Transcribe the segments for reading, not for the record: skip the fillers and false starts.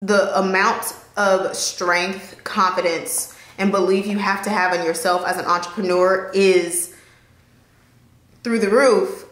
the amount of strength, confidence, and belief you have to have in yourself as an entrepreneur is through the roof.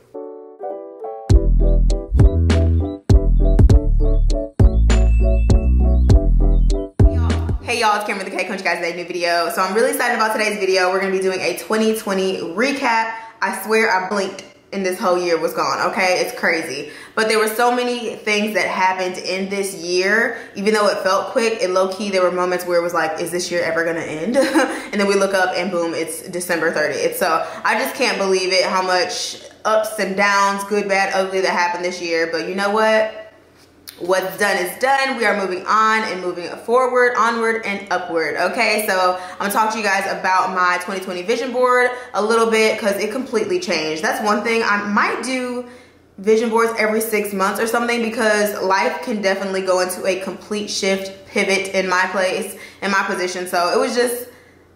Hey y'all, it's Kameron the K Coach, guys. Today's new video. So I'm really excited about today's video. We're gonna be doing a 2020 recap. I swear I blinked and this whole year was gone, okay? It's crazy. But there were so many things that happened in this year. Even though it felt quick, and low-key there were moments where it was like, is this year ever gonna end? And then we look up and boom, it's December 30th. So I just can't believe it, how much ups and downs, good, bad, ugly, that happened this year. But you know what? What's done is done. We are moving on and moving forward, onward and upward. Okay, so I'm gonna talk to you guys about my 2020 vision board a little bit because it completely changed. That's one thing. I might do vision boards every 6 months or something, because life can definitely go into a complete shift, pivot in my place, in my position. So it was just,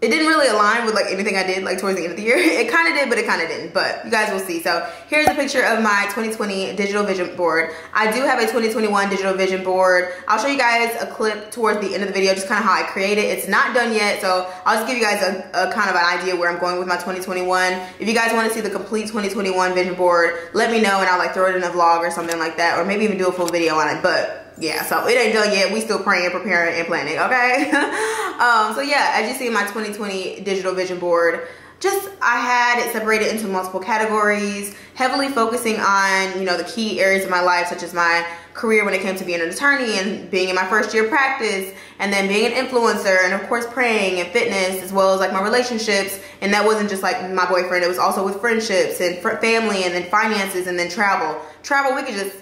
it didn't really align with like anything I did like towards the end of the year. It kind of did, but it kind of didn't. But you guys will see. So here's a picture of my 2020 digital vision board. I do have a 2021 digital vision board. I'll show you guys a clip towards the end of the video, just kind of how I created it. It's not done yet, so I'll just give you guys a kind of an idea where I'm going with my 2021. If you guys want to see the complete 2021 vision board, let me know and I'll like throw it in a vlog or something like that, or maybe even do a full video on it. But yeah, so it ain't done yet. We still praying, preparing, and planning, okay? So yeah, as you see in my 2020 digital vision board, I had it separated into multiple categories, heavily focusing on, you know, the key areas of my life, such as my career when it came to being an attorney and being in my first year of practice, and then being an influencer, and of course praying and fitness, as well as like my relationships. And that wasn't just like my boyfriend, it was also with friendships and family, and then finances, and then travel. We could just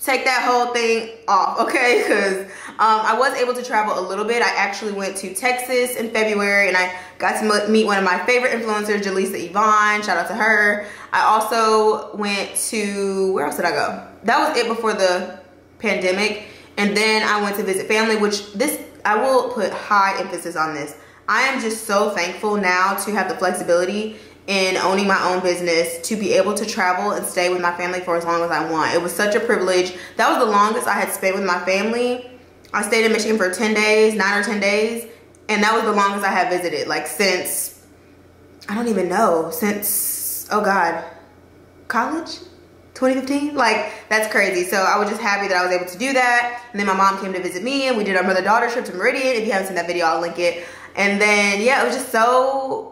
take that whole thing off, okay? Because I was able to travel a little bit. I actually went to Texas in February, and I got to meet one of my favorite influencers, Jaleesa Yvonne. Shout out to her. I also went to, where else did I go? That was it before the pandemic. And then I went to visit family, which I will put high emphasis on this. I am just so thankful now to have the flexibility in owning my own business, to be able to travel and stay with my family for as long as I want. It was such a privilege. That was the longest I had spent with my family. I stayed in Michigan for 10 days, 9 or 10 days. And that was the longest I had visited, like since, I don't even know, since, oh God, college? 2015? Like, that's crazy. So I was just happy that I was able to do that. And then my mom came to visit me, and we did our mother-daughter trip to Meridian. If you haven't seen that video, I'll link it. And then, yeah, it was just so,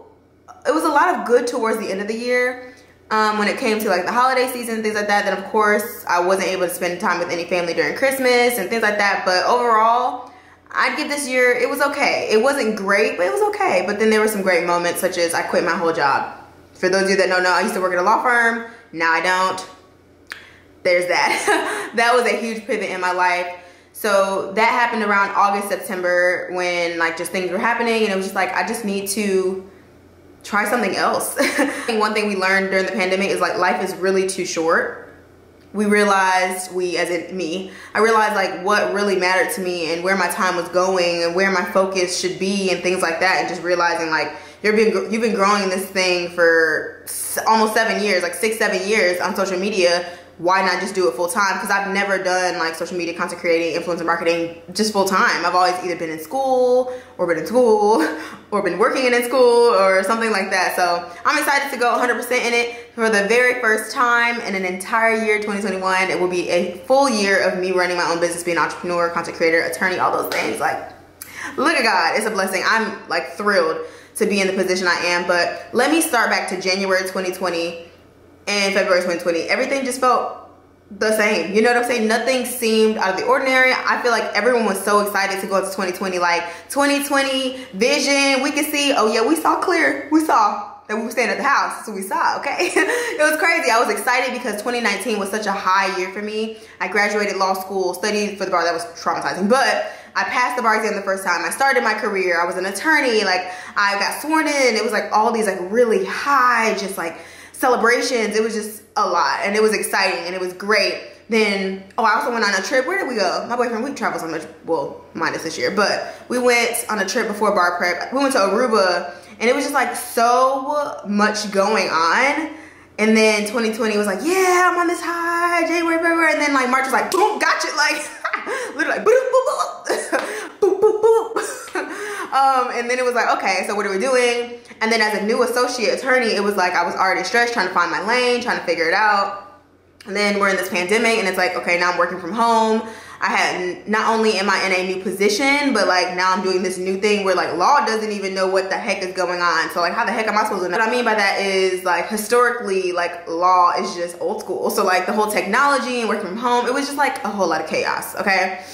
it was a lot of good towards the end of the year when it came to like the holiday season and things like that. Then of course I wasn't able to spend time with any family during Christmas and things like that. But overall, I'd give this year, it was okay. It wasn't great, but it was okay. But then there were some great moments, such as I quit my whole job. For those of you that don't know, I used to work at a law firm. Now I don't. There's that. That was a huge pivot in my life. So that happened around August, September, when like just things were happening, and it was just like, I just need to try something else. One thing we learned during the pandemic is like life is really too short. We realized, as in me, I realized like what really mattered to me and where my time was going and where my focus should be and things like that. And just realizing like you've been growing this thing for almost 7 years, like 6, 7 years on social media. Why not just do it full time? Because I've never done like social media content creating, influencer marketing just full time. I've always either been in school or been working in school or something like that. So I'm excited to go 100% in it for the very first time in an entire year, 2021. It will be a full year of me running my own business, being an entrepreneur, content creator, attorney, all those things. Like, look at God, it's a blessing. I'm like thrilled to be in the position I am. But let me start back to January 2020 and February 2020. Everything just felt the same. You know what I'm saying? Nothing seemed out of the ordinary. I feel like everyone was so excited to go into 2020. Like 2020 vision, we could see, oh yeah, we saw clear. We saw that we were staying at the house. So we saw, okay? It was crazy. I was excited because 2019 was such a high year for me. I graduated law school, studied for the bar. That was traumatizing, but I passed the bar exam the first time. I started my career. I was an attorney. Like, I got sworn in. It was like all these like really high, just like celebrations. It was just a lot, and it was exciting, and it was great. Then, oh, I also went on a trip. Where did we go? My boyfriend, we traveled so much, well, minus this year, but we went on a trip before bar prep. We went to Aruba, and it was just like so much going on. And then 2020 was like, yeah, I'm on this high, January, February. And then like March was like, boom, gotcha. Like, Literally like, boop, boop, boop, boop, boop, boop. And then it was like, okay, so what are we doing? And then as a new associate attorney, it was like I was already stressed, trying to find my lane, trying to figure it out. And then we're in this pandemic, and it's like, okay, now I'm working from home. I had, not only am I in a new position, but like now I'm doing this new thing where like law doesn't even know what the heck is going on. So like, how the heck am I supposed to know? What I mean by that is like historically, like law is just old school. So like the whole technology and working from home, it was just like a whole lot of chaos, okay?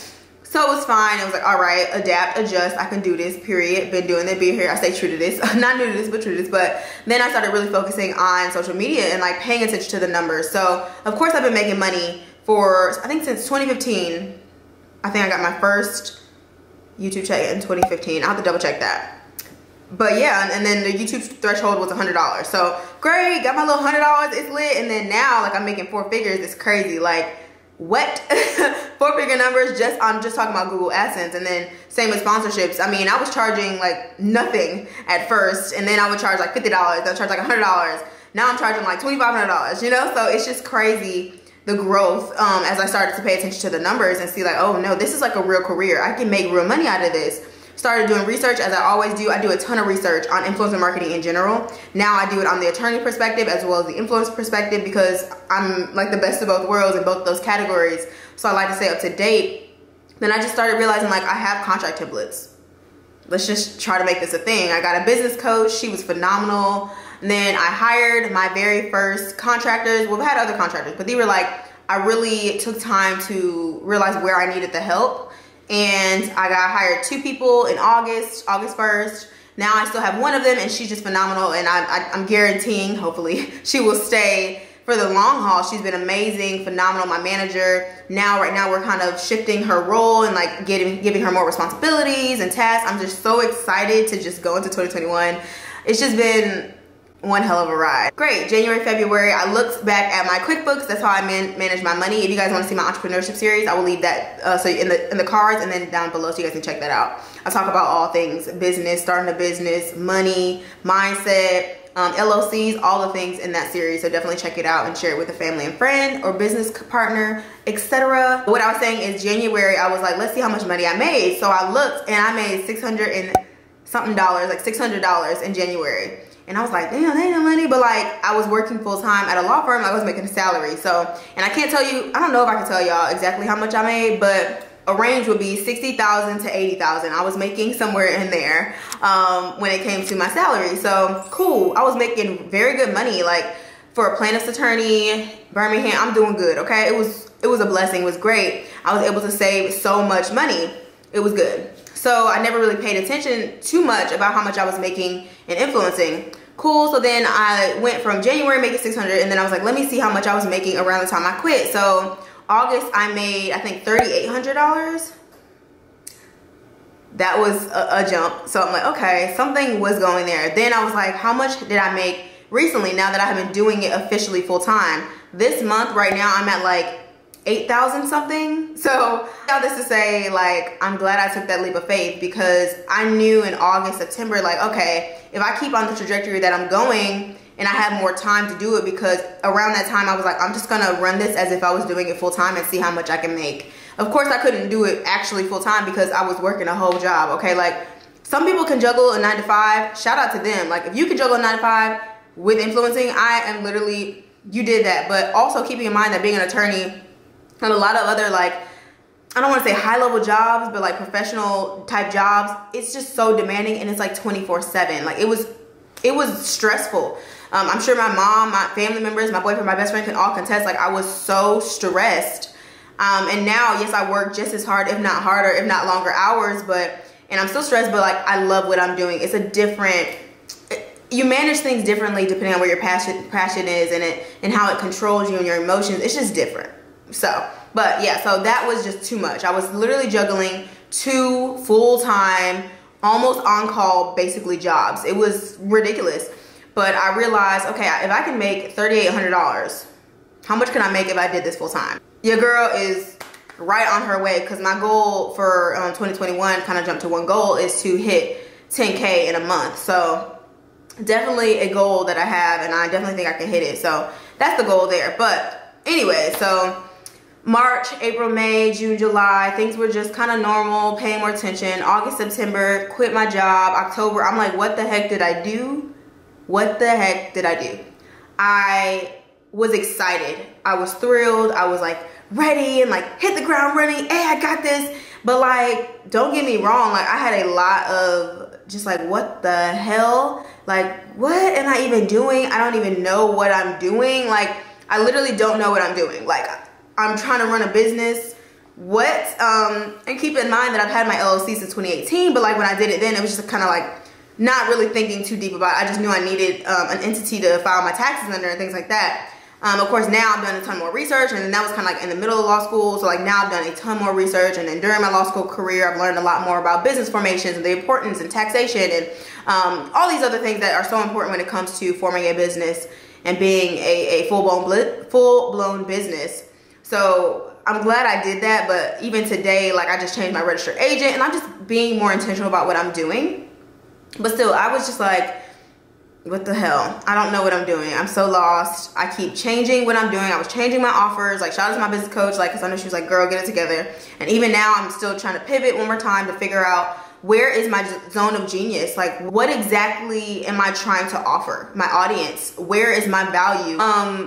So it was fine. It was like, all right, adapt, adjust. I can do this, period. Been doing it, be here. I stay true to this. Not new to this, but true to this. But then I started really focusing on social media and like paying attention to the numbers. So of course I've been making money for, I think since 2015. I think I got my first YouTube check in 2015. I'll have to double check that. But yeah, and then the YouTube threshold was $100. So great, got my little $100, it's lit. And then now like I'm making 4 figures. It's crazy. Like what? 4-figure numbers just, I'm just talking about Google AdSense. And then same with sponsorships. I mean, I was charging like nothing at first, and then I would charge like $50, I would charge like $100. Now I'm charging like $2,500, you know? So it's just crazy, the growth, as I started to pay attention to the numbers and see like, oh no, this is like a real career. I can make real money out of this. Started doing research, as I always do. I do a ton of research on influencer marketing in general. Now I do it on the attorney perspective as well as the influencer perspective, because I'm like the best of both worlds in both those categories. So I like to stay up to date. Then I just started realizing like I have contract templates. Let's just try to make this a thing. I got a business coach. She was phenomenal. And then I hired my very first contractors. Well, I've had other contractors, but they were like, I really took time to realize where I needed the help. And I got hired 2 people in August 1st. Now I still have one of them, and she's just phenomenal. And I'm guaranteeing, hopefully, she will stay for the long haul. She's been amazing, phenomenal, my manager. Now, right now, we're kind of shifting her role and like giving her more responsibilities and tasks. I'm just so excited to just go into 2021. It's just been one hell of a ride. Great, January, February, I looked back at my QuickBooks. That's how I manage my money. If you guys want to see my entrepreneurship series, I will leave that so in the cards and then down below so you guys can check that out. I talk about all things business, starting a business, money, mindset, LLCs, all the things in that series. So definitely check it out and share it with a family and friend or business partner, etc. What I was saying is January, I was like, let's see how much money I made. So I looked and I made $600 and something, like $600 in January. And I was like, damn, that ain't no money. But like, I was working full time at a law firm. I was making a salary. So, and I can't tell you, I don't know if I can tell y'all exactly how much I made, but a range would be $60,000 to $80,000. I was making somewhere in there when it came to my salary. So cool. I was making very good money. Like for a plaintiff's attorney, Birmingham, I'm doing good. Okay. It was a blessing. It was great. I was able to save so much money. It was good. So I never really paid attention too much about how much I was making and influencing. Cool. So then I went from January making $600, and then I was like, let me see how much I was making around the time I quit. So August I made, I think, $3,800. That was a jump. So I'm like, okay, something was going there. Then I was like, how much did I make recently now that I have been doing it officially full time? This month right now I'm at like 8,000 something. So all this to say, like, I'm glad I took that leap of faith, because I knew in August, September, like, okay, if I keep on the trajectory that I'm going and I have more time to do it, because around that time I was like, I'm just gonna run this as if I was doing it full time and see how much I can make. Of course I couldn't do it actually full time because I was working a whole job, okay? Like some people can juggle a 9 to 5, shout out to them. Like if you can juggle a 9 to 5 with influencing, I am literally, you did that. But also keeping in mind that being an attorney and a lot of other, like, I don't want to say high level jobs, but like professional type jobs, it's just so demanding, and it's like 24/7. Like it was stressful. I'm sure my mom, my family members, my boyfriend, my best friend can all contest. Like I was so stressed. And now, yes, I work just as hard, if not harder, if not longer hours, and I'm still stressed, but like I love what I'm doing. It's a different, you manage things differently depending on where your passion is and how it controls you and your emotions. It's just different. So, but yeah, so that was just too much. I was literally juggling 2 full-time, almost on-call, basically jobs. It was ridiculous. But I realized, okay, if I can make $3,800, how much can I make if I did this full-time? Your girl is right on her way, because my goal for 2021, kind of jumped to one goal, is to hit 10K in a month. So definitely a goal that I have, and I definitely think I can hit it. So that's the goal there. But anyway, so March, April, May, June, July, things were just kind of normal, paying more attention. August, September, quit my job. October, I'm like, what the heck did I do? What the heck did I do? I was excited. I was thrilled. I was like ready and like hit the ground running. Hey, I got this. But like, don't get me wrong. Like, I had a lot of just like, what the hell? Like, what am I even doing? I don't even know what I'm doing. Like, I literally don't know what I'm doing. Like, I'm trying to run a business. What? And keep in mind that I've had my LLC since 2018, but like when I did it then, it was just kind of like not really thinking too deep about it. I just knew I needed an entity to file my taxes under and things like that. Of course, now I've done a ton more research, and then that was kind of like in the middle of law school. So like now I've done a ton more research, and then during my law school career, I've learned a lot more about business formations and the importance and taxation and all these other things that are so important when it comes to forming a business and being a full-blown business. So I'm glad I did that, but even today, like I just changed my registered agent and I'm just being more intentional about what I'm doing. But still, I was just like, what the hell? I don't know what I'm doing. I'm so lost. I keep changing what I'm doing. I was changing my offers, like shout out to my business coach, like, cause I know she was like, girl, get it together. And even now I'm still trying to pivot one more time to figure out where is my zone of genius? Like, what exactly am I trying to offer my audience? Where is my value?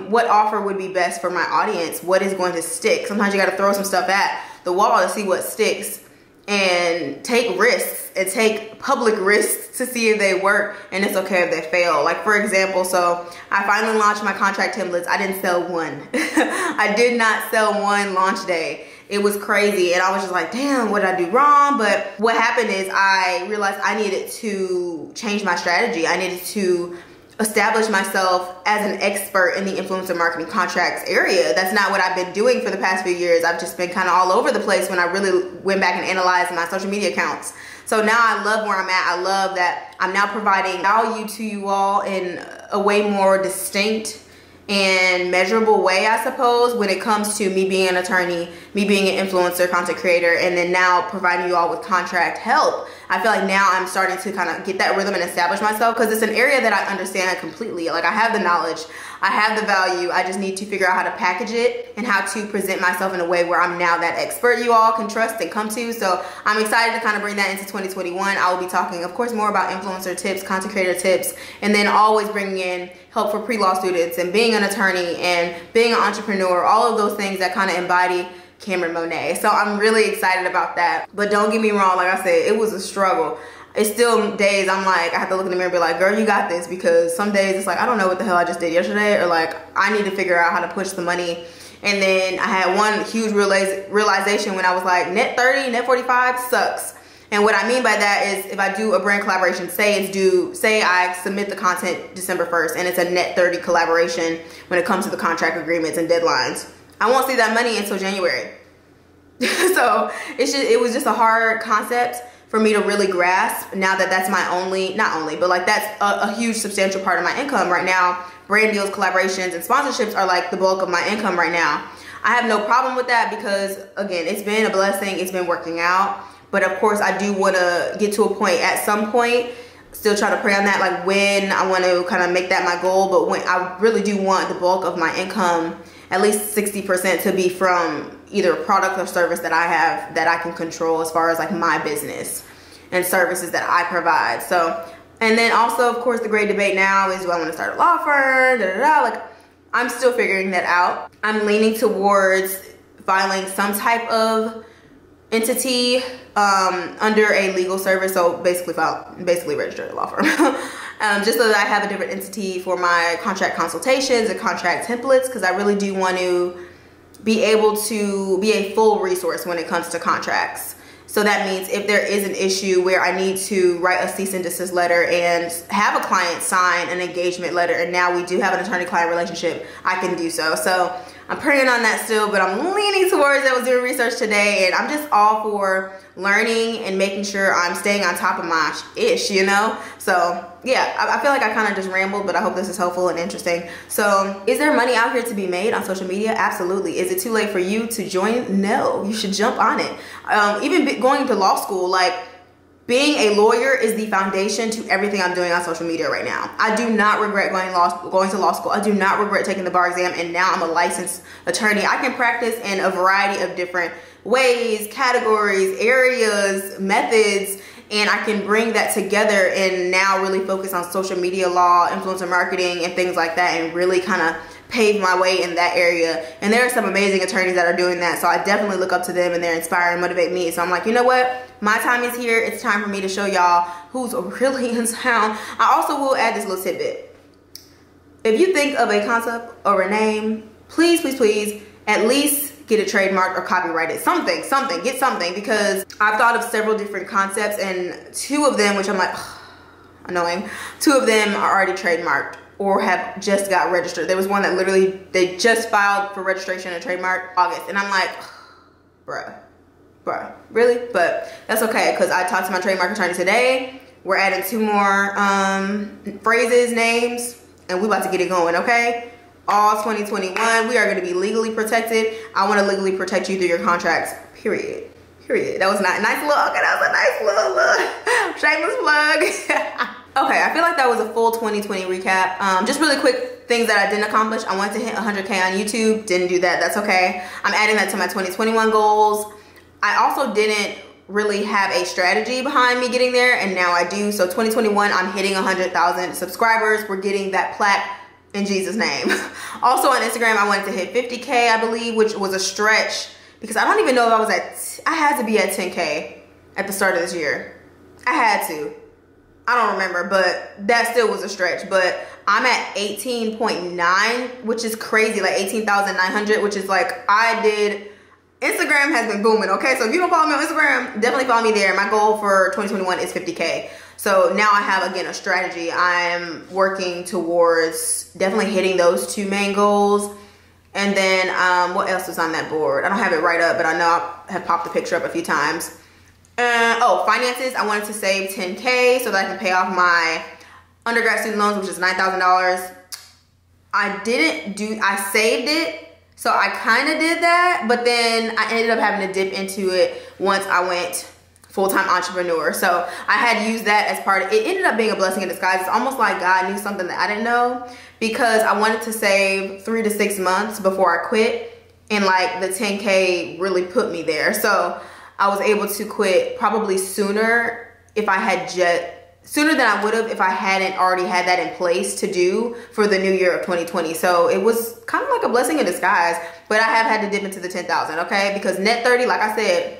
What offer would be best for my audience? What is going to stick? Sometimes you got to throw some stuff at the wall to see what sticks, and take risks and take public risks to see if they work, and it's okay if they fail. Like, for example, so I finally launched my contract templates. I didn't sell one. I did not sell one launch day. It was crazy, and I was just like, damn, what did I do wrong? But what happened is I realized I needed to change my strategy. I needed to establish myself as an expert in the influencer marketing contracts area. That's not what I've been doing for the past few years. I've just been kind of all over the place when I really went back and analyzed my social media accounts. So now I love where I'm at. I love that I'm now providing value to you all in a way more distinct and measurable way, I suppose, when it comes to me being an attorney, me being an influencer, content creator, and then now providing you all with contract help. I feel like now I'm starting to kind of get that rhythm and establish myself, because it's an area that I understand completely. Like, I have the knowledge, I have the value. I just need to figure out how to package it and how to present myself in a way where I'm now that expert you all can trust and come to. So I'm excited to kind of bring that into 2021. I will be talking, of course, more about influencer tips, content creator tips, and then always bringing in help for pre-law students and being an attorney and being an entrepreneur, all of those things that kind of embody Kameron Monet. So I'm really excited about that. But don't get me wrong, like I said, it was a struggle. It's still days I'm like, I have to look in the mirror and be like, girl, you got this, because some days it's like, I don't know what the hell I just did yesterday, or like, I need to figure out how to push the money. And then I had one huge realization when I was like, net 30, net 45 sucks. And what I mean by that is, if I do a brand collaboration, say I submit the content December 1st and it's a net 30 collaboration when it comes to the contract agreements and deadlines, I won't see that money until January. So it was just a hard concept for me to really grasp, now that that's my that's a huge substantial part of my income right now. Brand deals, collaborations, and sponsorships are like the bulk of my income right now. I have no problem with that, because again, it's been a blessing, it's been working out. But of course, I do want to get to a point at some point, still try to pray on that, like when I want to kind of make that my goal. But when I really do want the bulk of my income, at least 60%, to be from either a product or service that I have that I can control, as far as like my business and services that I provide. So, and then also, of course, the great debate now is, do I want to start a law firm? Like, I'm still figuring that out. I'm leaning towards filing some type of entity under a legal service, so basically registered a law firm. Just so that I have a different entity for my contract consultations and contract templates, because I really do want to be able to be a full resource when it comes to contracts. So that means if there is an issue where I need to write a cease and desist letter and have a client sign an engagement letter, and now we do have an attorney-client relationship, I can do so. So I'm praying on that still, but I'm leaning towards it. I was doing research today, and I'm just all for learning and making sure I'm staying on top of my ish, you know? So yeah, I feel like I kind of just rambled, but I hope this is helpful and interesting. So is there money out here to be made on social media? Absolutely. Is it too late for you to join? No, you should jump on it. Even going to law school, like, being a lawyer is the foundation to everything I'm doing on social media right now. I do not regret going to law school. I do not regret taking the bar exam, and now I'm a licensed attorney. I can practice in a variety of different ways, categories, areas, methods, and I can bring that together and now really focus on social media law, influencer marketing, and things like that, and really kind of pave my way in that area. And there are some amazing attorneys that are doing that, so I definitely look up to them, and they're inspiring and motivate me. So I'm like, you know what? My time is here. It's time for me to show y'all who's really in town. I also will add this little tidbit. If you think of a concept or a name, please, please, please, at least get it trademarked or copyrighted. Something, get something, because I've thought of several different concepts, and 2 of them, which I'm like, ugh, annoying, 2 of them are already trademarked or have just got registered. There was one that literally, they just filed for registration and trademark August. And I'm like, bruh, really? But that's okay, because I talked to my trademark attorney today. We're adding 2 more phrases, names, and we about to get it going, okay? All 2021, we are gonna be legally protected. I wanna legally protect you through your contracts, period. That was not a nice little, okay, that was a nice little shameless plug. Okay, I feel like that was a full 2020 recap. Just really quick things that I didn't accomplish. I wanted to hit 100K on YouTube, didn't do that, that's okay. I'm adding that to my 2021 goals. I also didn't really have a strategy behind me getting there, and now I do. So 2021, I'm hitting 100,000 subscribers. We're getting that plaque in Jesus' name. Also on Instagram, I wanted to hit 50K, I believe, which was a stretch, because I don't even know if I was I had to be at 10K at the start of this year. I had to. I don't remember, but that still was a stretch. But I'm at 18.9, which is crazy, like 18,900, which is like, Instagram has been booming, okay? So if you don't follow me on Instagram, definitely follow me there. My goal for 2021 is 50K. So now I have, again, a strategy. I'm working towards definitely hitting those 2 main goals. And then what else is on that board? I don't have it right up, but I know I have popped the picture up a few times. Oh, finances. I wanted to save 10K so that I can pay off my undergrad student loans, which is $9,000. I saved it. So I kind of did that, but then I ended up having to dip into it once I went full-time entrepreneur. So I had used that as part of it. Ended up being a blessing in disguise. It's almost like God knew something that I didn't know, because I wanted to save 3 to 6 months before I quit, and like the 10K really put me there. So I was able to quit probably sooner than I would have if I hadn't already had that in place to do for the new year of 2020. So it was kind of like a blessing in disguise, but I have had to dip into the 10,000, okay? Because net 30, like I said,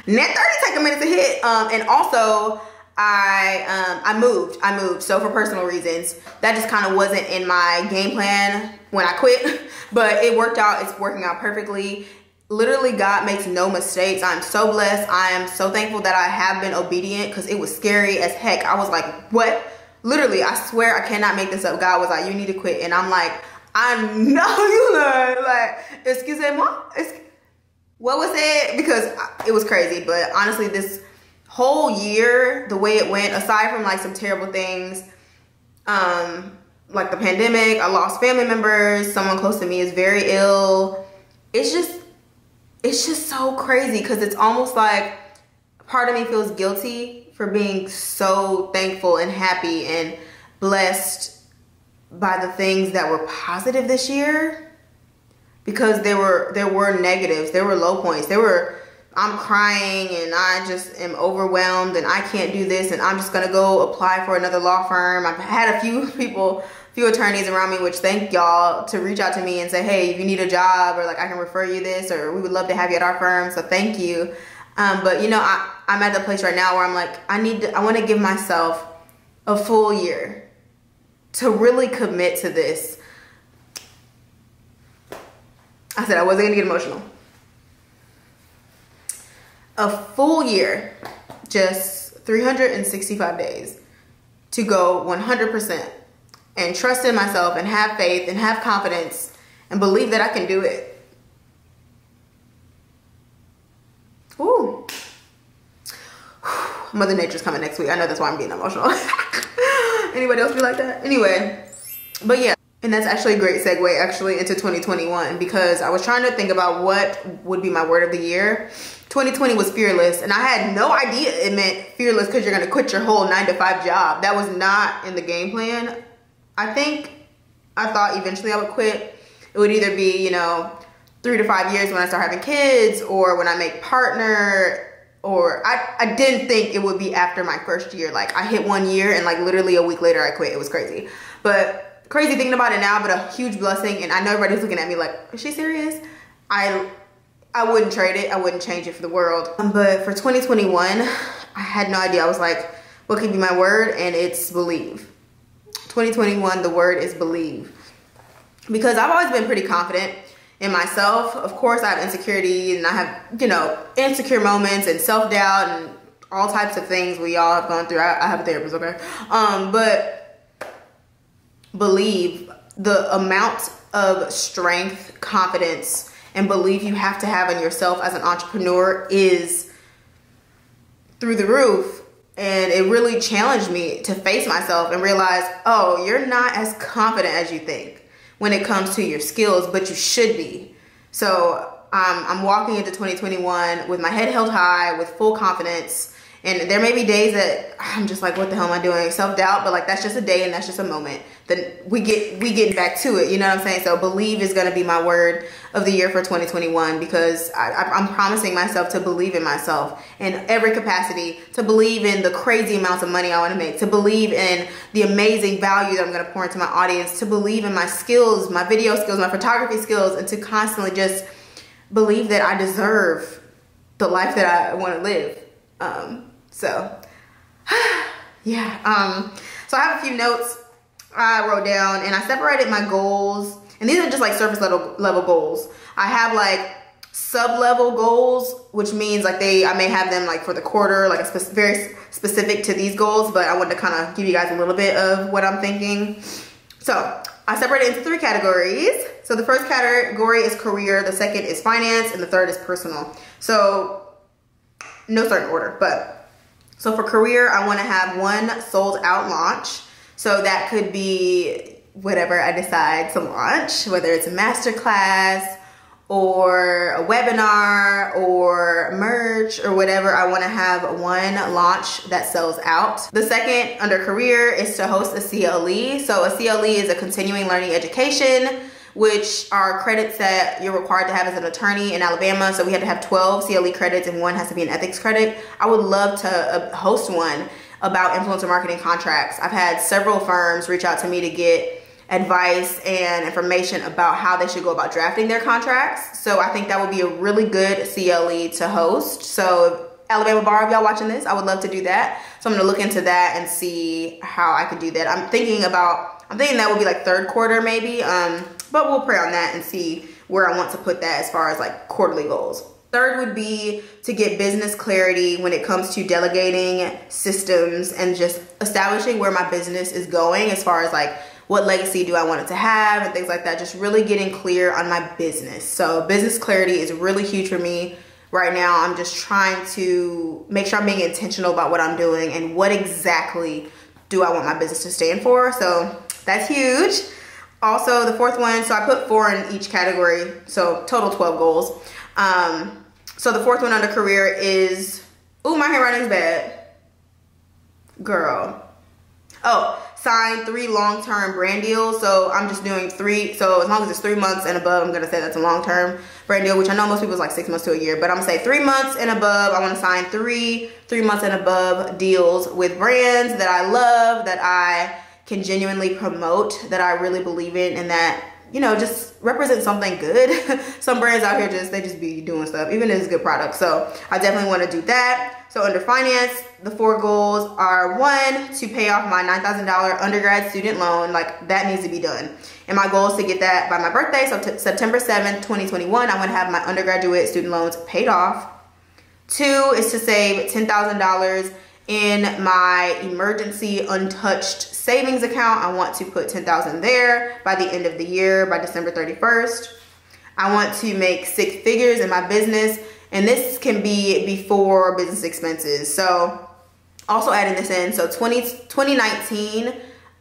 net 30 take a minute to hit. And also I moved. So for personal reasons, that just kind of wasn't in my game plan when I quit, but it worked out. It's working out perfectly. Literally, God makes no mistakes. I'm so blessed. I am so thankful that I have been obedient, because it was scary as heck. I was like, what? Literally, I swear I cannot make this up. God was like, you need to quit. And I'm like, I know you learn. Like, excusez-moi? What was it? Because it was crazy. But honestly, this whole year, the way it went, aside from like some terrible things, like the pandemic, I lost family members, someone close to me is very ill. It's just so crazy, because it's almost like part of me feels guilty for being so thankful and happy and blessed by the things that were positive this year, because there were negatives, there were low points, I'm crying and I just am overwhelmed and I can't do this and I'm just gonna go apply for another law firm. I've had a few attorneys around me, which thank y'all, to reach out to me and say, hey, if you need a job, or like I can refer you this, or we would love to have you at our firm, so thank you. But you know, I'm at the place right now where I'm like, I want to give myself a full year to really commit to this. I said I wasn't gonna get emotional. A full year, just 365 days to go 100%. And trust in myself and have faith and have confidence and believe that I can do it. Ooh. Mother Nature's coming next week. I know that's why I'm getting emotional. Anybody else be like that? Anyway, but yeah, in And that's actually a great segue actually into 2021, because I was trying to think about what would be my word of the year. 2020 was fearless, and I had no idea it meant fearless because you're going to quit your whole 9-to-5 job. That was not in the game plan. I thought eventually I would quit. It would either be, 3 to 5 years when I start having kids, or when I make partner, or I didn't think it would be after my first year. Like, I hit 1 year and like literally a week later I quit. It was crazy. But crazy thinking about it now, but a huge blessing. And I know everybody's looking at me like, is she serious? I wouldn't trade it. I wouldn't change it for the world. But for 2021, I had no idea. I was like, what could be my word? And it's believe. 2021, the word is believe. Because I've always been pretty confident in myself. Of course, I have insecurity, and I have, insecure moments and self-doubt and all types of things we all have gone through. I have a therapist, okay? But believe, the amount of strength, confidence, and belief you have to have in yourself as an entrepreneur is through the roof. And it really challenged me to face myself and realize, oh, you're not as confident as you think when it comes to your skills, but you should be. So I'm walking into 2021 with my head held high, with full confidence. And there may be days that I'm just like, what the hell am I doing? Self-doubt, but like, that's just a day and that's just a moment. Then we get back to it, you know what I'm saying? So believe is gonna be my word of the year for 2021, because I'm promising myself to believe in myself in every capacity, to believe in the crazy amounts of money I wanna make, to believe in the amazing value that I'm gonna pour into my audience, to believe in my skills, my video skills, my photography skills, and to constantly just believe that I deserve the life that I wanna live. So yeah, so I have a few notes I wrote down, and I separated my goals, and these are just like surface level goals. I have like sub-level goals, which means like I may have them like for the quarter, like very specific to these goals, but I wanted to kind of give you guys a little bit of what I'm thinking. So I separated into 3 categories. So the first category is career, the second is finance, and the third is personal. So no certain order, but so for career, I want to have 1 sold out launch. So that could be whatever I decide to launch, whether it's a masterclass or a webinar or merch or whatever. I want to have 1 launch that sells out. The second under career is to host a CLE. So a CLE is a continuing learning education, which are credits that you're required to have as an attorney in Alabama. So we had to have 12 CLE credits, and 1 has to be an ethics credit. I would love to host one about influencer marketing contracts. I've had several firms reach out to me to get advice and information about how they should go about drafting their contracts. So I think that would be a really good CLE to host. So Alabama Bar, if y'all watching this, I would love to do that. So I'm gonna look into that and see how I could do that. I'm thinking that would be like 3rd quarter maybe, but we'll pray on that and see where I want to put that as far as like quarterly goals. 3rd would be to get business clarity when it comes to delegating systems and just establishing where my business is going as far as like what legacy do I want it to have and things like that. Just really getting clear on my business. So business clarity is really huge for me right now. I'm just trying to make sure I'm being intentional about what I'm doing and what exactly do I want my business to stand for. So that's huge. Also the 4th one, so I put 4 in each category, so total 12 goals. So the 4th one under career is, ooh, my handwriting's bad. Girl. Oh, sign 3 long-term brand deals. So I'm just doing 3. So as long as it's 3 months and above, I'm going to say that's a long-term brand deal, which I know most people is like 6 months to a year, but I'm going to say 3 months and above. I want to sign 3 months and above deals with brands that I love, that I can genuinely promote, that I really believe in, and that, just represent something good. Some brands out here they just be doing stuff, even if it's good product. So I definitely want to do that. So under finance, the 4 goals are 1, to pay off my $9,000 undergrad student loan. Like, that needs to be done. And my goal is to get that by my birthday. So September 7th, 2021, I want to have my undergraduate student loans paid off. 2 is to save $10,000 in my emergency untouched savings account. I want to put $10,000 there by the end of the year, by December 31st. I want to make 6 figures in my business, and this can be before business expenses. So also adding this in, so 2019,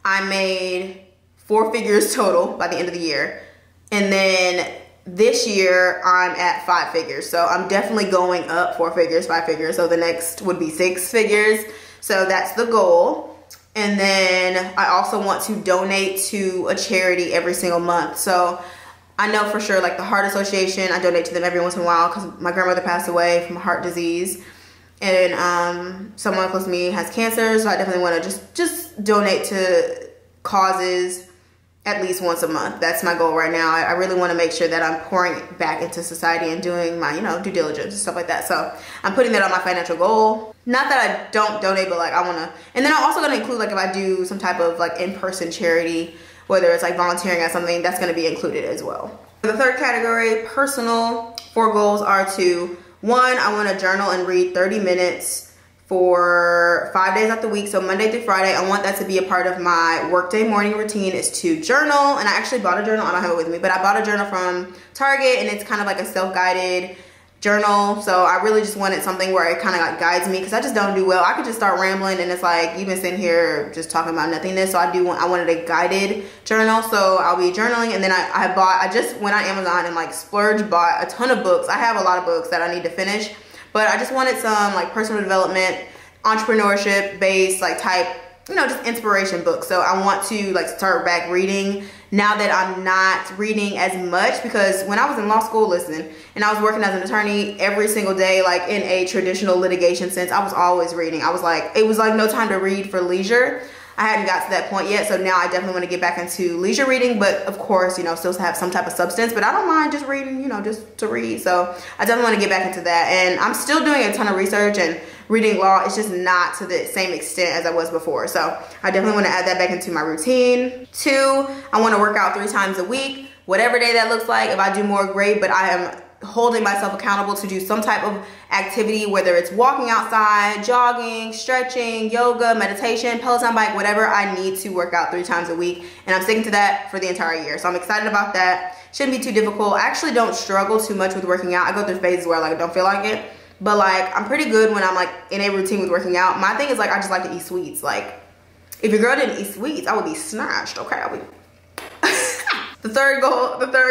I made 4 figures total by the end of the year. And then this year I'm at 5 figures. So I'm definitely going up 4 figures, 5 figures. So the next would be 6 figures. So that's the goal. And then I also want to donate to a charity every single month. So I know for sure, like the Heart Association, I donate to them every once in a while because my grandmother passed away from heart disease. And someone close to me has cancer. So I definitely want to just donate to causes at least once a month. That's my goal right now. I really want to make sure that I'm pouring back into society and doing my, due diligence and stuff like that. So I'm putting that on my financial goal. Not that I don't donate, but like I want to. And then I'm also going to include, like, if I do some type of like in-person charity, whether it's like volunteering at something, that's going to be included as well. The third category, personal, 4 goals are to, 1, I want to journal and read 30 minutes for 5 days out the week. So Monday through Friday, I want that to be a part of my workday morning routine, is to journal. And I actually bought a journal. I don't have it with me, but I bought a journal from Target, and it's kind of like a self-guided journal. So I really just wanted something where it kind of like guides me, because I just don't do well. I could just start rambling and it's like you've been sitting here just talking about nothingness. So I wanted a guided journal. So I'll be journaling. And then I just went on Amazon and like splurge bought a ton of books. I have a lot of books that I need to finish. But I just wanted some like personal development, entrepreneurship based like type, just inspiration books. So I want to like start back reading now that I'm not reading as much, because when I was in law school, and I was working as an attorney every single day, like in a traditional litigation sense, I was always reading. It was like no time to read for leisure. I hadn't got to that point yet, so now I definitely want to get back into leisure reading, but of course, still have some type of substance, but I don't mind just reading, just to read. So I definitely want to get back into that, and I'm still doing a ton of research and reading law. It's just not to the same extent as I was before, so I definitely want to add that back into my routine. 2, I want to work out 3 times a week, whatever day that looks like. If I do more, great, but I am holding myself accountable to do some type of activity, whether it's walking outside, jogging, stretching, yoga, meditation, Peloton bike, whatever. I need to work out 3 times a week, and I'm sticking to that for the entire year. So I'm excited about that. Shouldn't be too difficult. I actually don't struggle too much with working out. I go through phases where I don't feel like it, but like I'm pretty good when I'm like in a routine with working out. My thing is like I just like to eat sweets. Like if your girl didn't eat sweets, I would be snatched. Okay, The third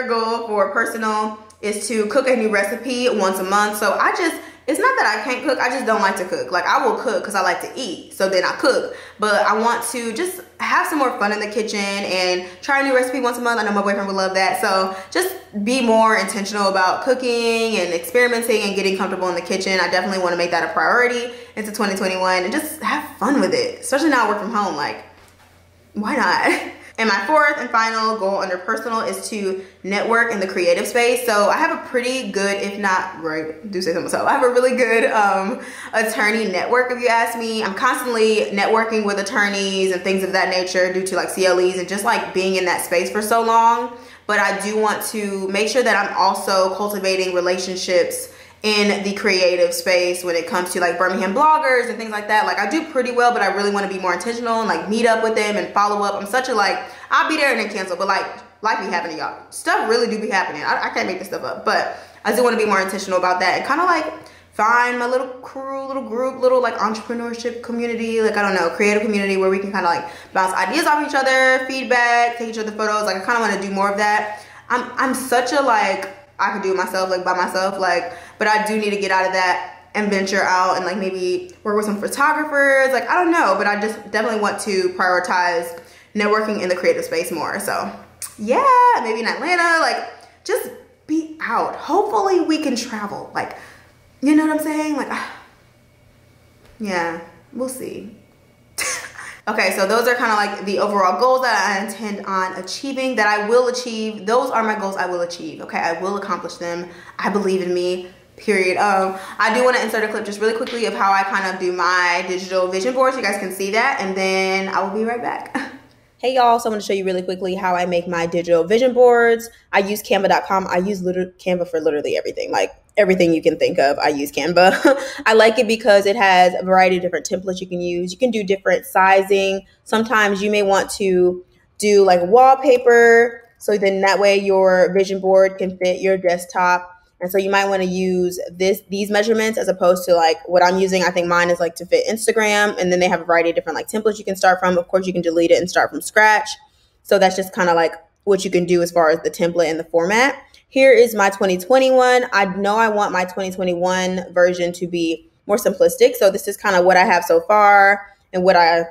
goal for personal is to cook a new recipe once a month. So it's not that I can't cook, I just don't like to cook. Like I will cook because I like to eat, so then I cook. But I want to just have some more fun in the kitchen and try a new recipe once a month. I know my boyfriend would love that. So just be more intentional about cooking and experimenting and getting comfortable in the kitchen. I definitely want to make that a priority into 2021 and just have fun with it, especially now I work from home. Like, why not? And my 4th and final goal under personal is to network in the creative space. So I have a pretty good, if not great, do say so myself, I have a really good attorney network, if you ask me. I'm constantly networking with attorneys and things of that nature due to like CLEs and just like being in that space for so long. But I do want to make sure that I'm also cultivating relationships in the creative space when it comes to like Birmingham bloggers and things like that. Like I do pretty well, but I really want to be more intentional and like meet up with them and follow up. I'm such a I'll be there and then cancel, but like life be happening, y'all. Stuff really do be happening. I can't make this stuff up, but I do want to be more intentional about that and kind of like find my little crew, little group, little like entrepreneurship community, like I don't know, creative community where we can kind of like bounce ideas off each other, feedback, take each other photos. Like I kind of want to do more of that. I'm such a I could do it myself, like by myself, but I do need to get out of that and venture out and like maybe work with some photographers. Like, I don't know, but I just definitely want to prioritize networking in the creative space more. So yeah, maybe in Atlanta, like just be out. Hopefully we can travel. Like, you know what I'm saying? Like, yeah, we'll see. Okay, so those are kind of like the overall goals that I intend on achieving, that I will achieve. Those are my goals I will achieve, okay? I will accomplish them. I believe in me, period. I do want to insert a clip just really quickly of how I kind of do my digital vision board so you guys can see that, and then I will be right back. Hey y'all, so I'm going to show you really quickly how I make my digital vision boards. I use canva.com. I use Canva for literally everything. Like everything you can think of, I use Canva. I like it because it has a variety of different templates you can use. You can do different sizing. Sometimes you may want to do like wallpaper, so then that way your vision board can fit your desktop. And so you might want to use these measurements as opposed to like what I'm using. I think mine is like to fit Instagram, and then they have a variety of different like templates you can start from. Of course, you can delete it and start from scratch. So that's just kind of like what you can do as far as the template and the format. Here is my 2021. I know I want my 2021 version to be more simplistic. So this is kind of what I have so far and what I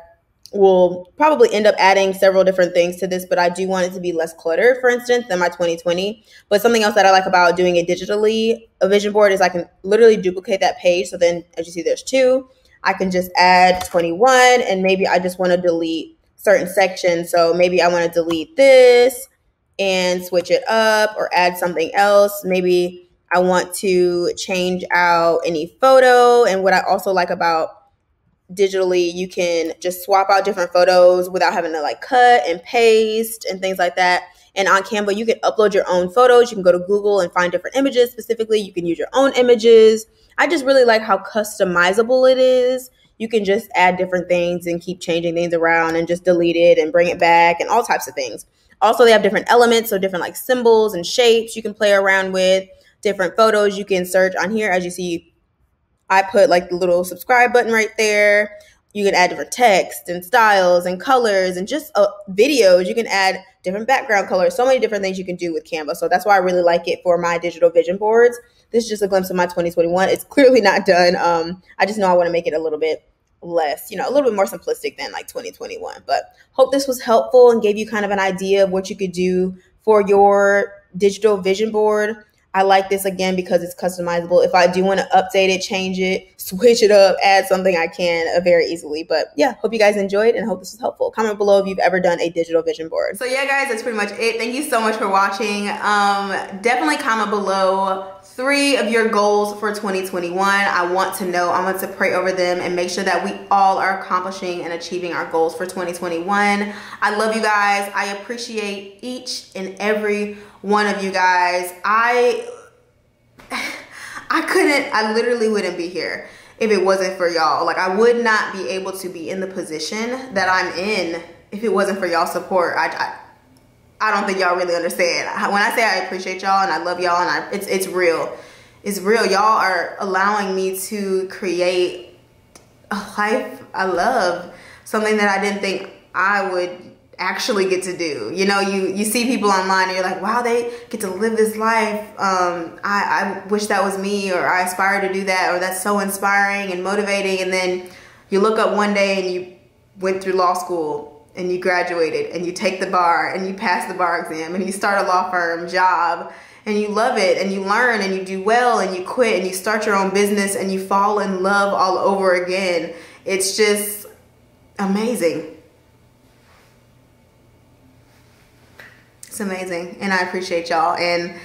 will probably end up adding several different things to this, but I do want it to be less cluttered, for instance, than my 2020. But something else that I like about doing it digitally, a vision board, is I can literally duplicate that page. So then, as you see, there's 2. I can just add 21, and maybe I just want to delete certain sections. So maybe I want to delete this and switch it up or add something else. Maybe I want to change out any photo. And what I also like about digitally, you can just swap out different photos without having to like cut and paste and things like that. And on Canva, you can upload your own photos. You can go to Google and find different images specifically. You can use your own images. I just really like how customizable it is. You can just add different things and keep changing things around and just delete it and bring it back and all types of things. Also, they have different elements, so different like symbols and shapes you can play around with, different photos you can search on here. As you see, I put like the little subscribe button right there. You can add different text and styles and colors and just videos. You can add different background colors, so many different things you can do with Canva. So that's why I really like it for my digital vision boards. This is just a glimpse of my 2021. It's clearly not done. I just know I want to make it a little bit less, a little bit more simplistic than like 2021. But hope this was helpful and gave you kind of an idea of what you could do for your digital vision board. I like this again because it's customizable. If I do want to update it, change it, switch it up, add something, I can very easily. But yeah, hope you guys enjoyed and hope this was helpful. Comment below if you've ever done a digital vision board. So yeah, guys, that's pretty much it. Thank you so much for watching. Definitely comment below 3 of your goals for 2021. I want to know. I want to pray over them and make sure that we all are accomplishing and achieving our goals for 2021. I love you guys. I appreciate each and every one of you guys. I literally wouldn't be here if it wasn't for y'all. Like, I would not be able to be in the position that I'm in if it wasn't for y'all support. I don't think y'all really understand. When I say I appreciate y'all and I love y'all, and it's real. It's real. Y'all are allowing me to create a life I love, something that I didn't think I would actually get to do. You see people online and you're like, wow, they get to live this life. I wish that was me, or I aspire to do that, or that's so inspiring and motivating. And then you look up one day and you went through law school and you graduated and you take the bar and you pass the bar exam and you start a law firm job and you love it and you learn and you do well and you quit and you start your own business and you fall in love all over again. It's just amazing. It's amazing, and I appreciate y'all. And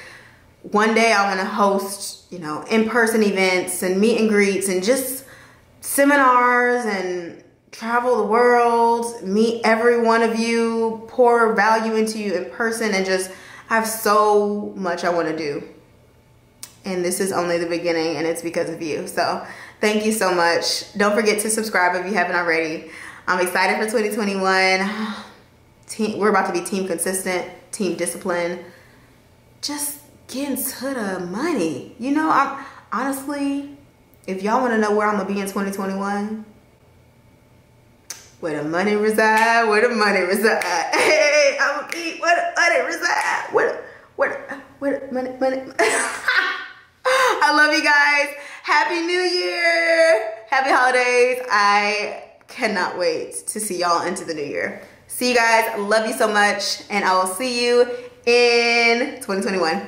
one day I want to host, in-person events and meet and greets and just seminars and travel the world, meet every one of you, pour value into you in person, and just I have so much I want to do. And this is only the beginning, and it's because of you. So thank you so much. Don't forget to subscribe if you haven't already. I'm excited for 2021. We're about to be team consistent, team discipline, just getting to the money. I'm honestly, if y'all want to know where I'm gonna be in 2021, where the money reside, where the money reside. Hey, I'm gonna be where the money reside, where the money. I love you guys. Happy New Year. Happy holidays. I cannot wait to see y'all into the new year. See you guys. Love you so much, and I will see you in 2021.